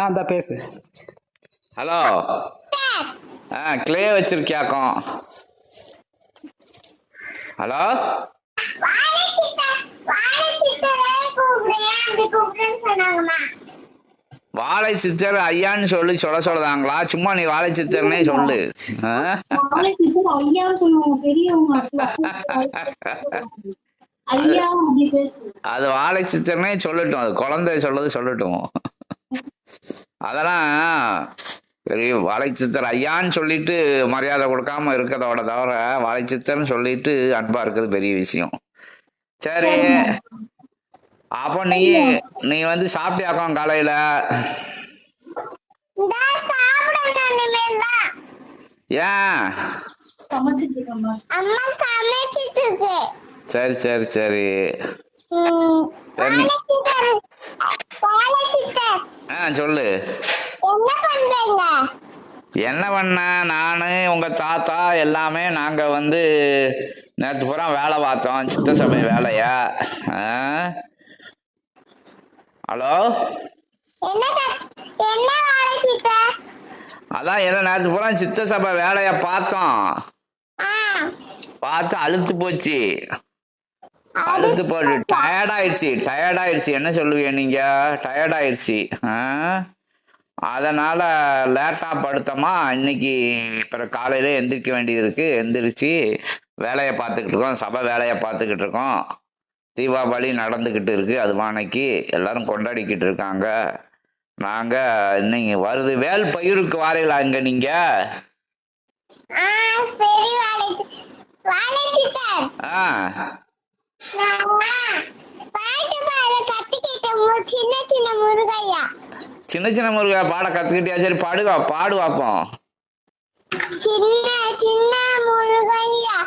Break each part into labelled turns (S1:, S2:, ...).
S1: இந்த பேசு.
S2: Hello. Clay வச்சிருக்கியாக்கும். Hello. வாழை சித்தர் ஐயான்னு சொல்லி சொல்லதாங்களா? சும்மா நீ வாழை சித்தர்னே சொல்லு. அது வாழை சித்தர்னே சொல்லட்டும். அது குழந்தை சொல்லட்டும். அதெல்லாம் பெரிய வாழை சித்தர் ஐயான்னு சொல்லிட்டு மரியாதை கொடுக்காம இருக்கிறதோட தவிர வாழை சித்தர்னு சொல்லிட்டு அன்பா இருக்கிறது பெரிய விஷயம். சரி, அப்போ நீ வந்து சாப்பிட்டியாக்கும் காலையில? ஏன்? சரி சரி சரி சொல்லு. என்ன பண்ண? நானு உங்க தாத்தா எல்லாமே நாங்க வந்து நேற்று பூரா வேலை பார்த்தோம், சித்த சபை வேலையா. ஹலோ. அதான் என்ன நேற்று பூரா சித்த சபை வேலைய பார்த்தோம். பார்த்து அழுத்து போச்சு. அழுத்து போட்டு டயர்டாயிடுச்சு. என்ன சொல்லுவீங்க நீங்க? டயர்டாயிடுச்சு. அதனால லேட்டா படுத்தமா இன்னைக்கு பிற காலையில எந்திரிக்க வேண்டியது இருக்கு. எந்திரிச்சு வேலையை பார்த்துக்கிட்டு இருக்கோம், சபை வேலையை பார்த்துக்கிட்டு இருக்கோம். தீபாவளி நடந்துகிட்டு இருக்கு, அது வானைக்கு எல்லாரும் கொண்டாடிக்கிட்டு இருக்காங்க. நாங்க இன்னைக்கு வருது வேல் பயிருக்கு வாரையில அங்க நீங்க. சின்ன சின்ன முருகா பாட கத்துக்கிட்டியா? சரி பாடு பாப்போம்.
S3: சின்ன சின்ன முருகையா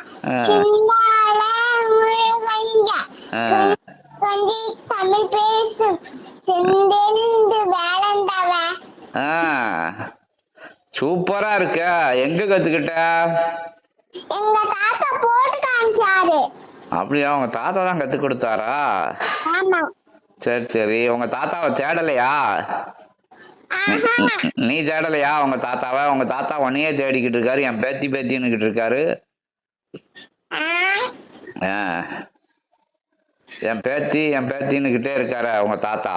S3: தமிழ் பேசும்
S2: சூப்பரா இருக்க. எங்க கத்துக்கிட்ட?
S3: எங்க தாத்தா போட்டு காமிச்சாரு.
S2: அப்படியா? உங்க தாத்தா தான் கத்து கொடுத்தாரா? சரி சரி. உங்க தாத்தாவை தேடலையா? நீ தேடலையா உங்க தாத்தாவை? உங்க தாத்தா உன்னையே தேடிக்கிட்டு இருக்காரு. என் பேத்தின்னுகிட்டு இருக்காரு. என் பேத்தின்னுகிட்டே இருக்காரு உங்க தாத்தா.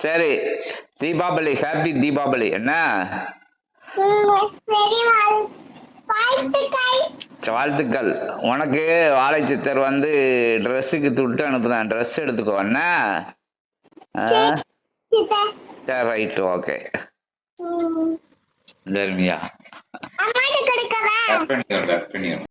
S2: சரி, தீபாவளி ஹாப்பி தீபாவளி. என்ன வாழ்த்துக்கள். உனக்கு வாழை சித்தர் வந்து ட்ரெஸ்ஸுக்கு துட்டு அனுப்புதான். ட்ரெஸ் எடுத்துக்கோ. என்ன? சரி, ரைட், ஓகே. தர்மியா